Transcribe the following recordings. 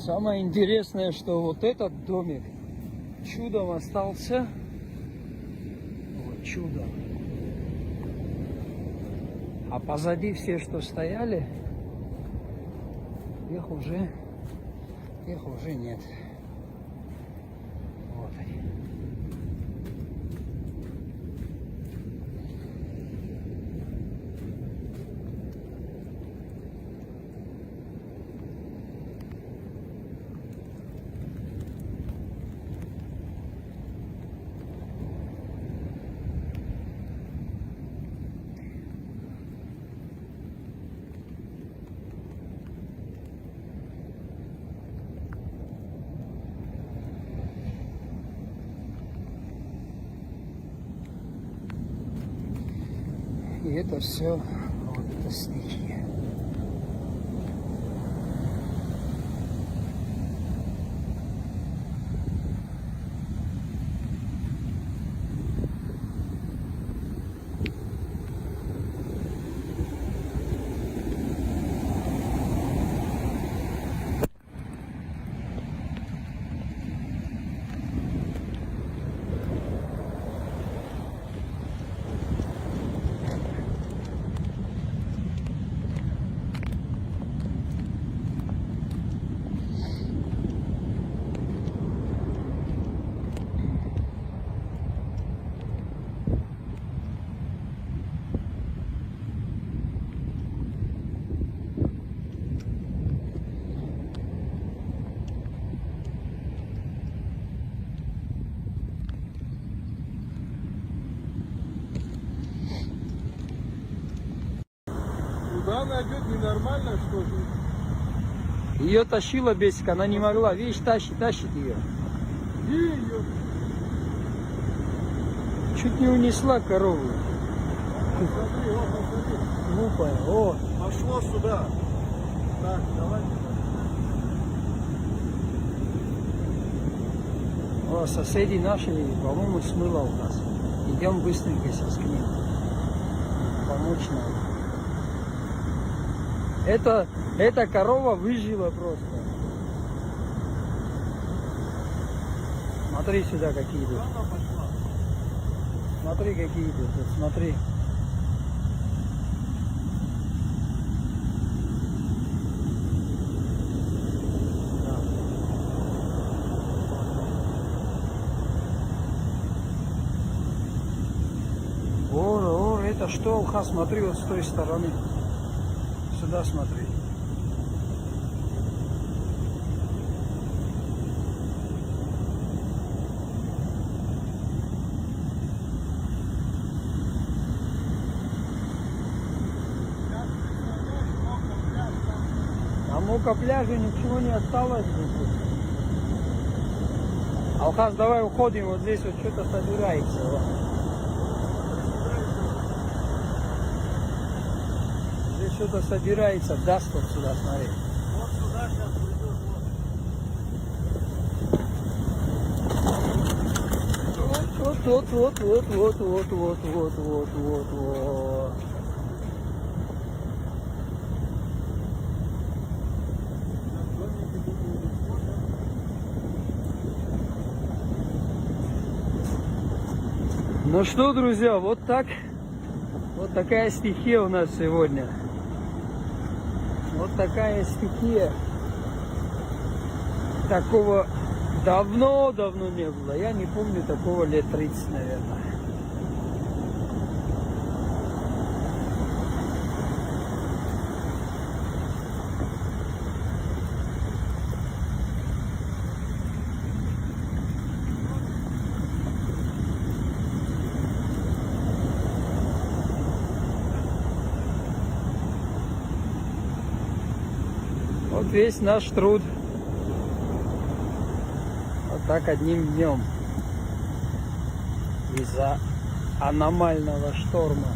Самое интересное, что вот этот домик чудом остался. Вот чудом. А позади все, что стояли, их уже нет. Вот они. И это все вот это стихия. Куда она идет, ненормально, что ли? Ее тащила бесика, она не могла. Видишь, тащит ее. Где ее? Чуть не унесла корову. Посмотри, о, посмотри. Глупая. О, Пошло сюда. Так, давай. о, соседи наши, по-моему, смыло у нас. Идем быстренько сейчас к ним. Помочь надо. Эта корова выжила просто. Смотри сюда, какие идут. Она пошла. Смотри, какие идут. Вот смотри. О, это что, Алха, смотри вот с той стороны. Сюда смотри. А ну-ка, пляжа ничего не осталось. Алхаз, давай уходим, вот здесь вот что-то собирается. Вот. Здесь что-то собирается, даст вот сюда, смотри. Вот сюда сейчас придет. Вот. Ну что, друзья, вот так. Вот такая стихия у нас сегодня. Вот такая стихия. Такого давно не было. Я не помню такого лет 30, наверное. Вот весь наш труд. Вот так одним днем. Из-за аномального шторма.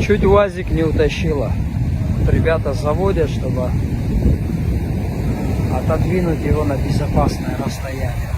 Чуть УАЗик не утащило. Вот ребята заводят, чтобы отодвинуть его на безопасное расстояние.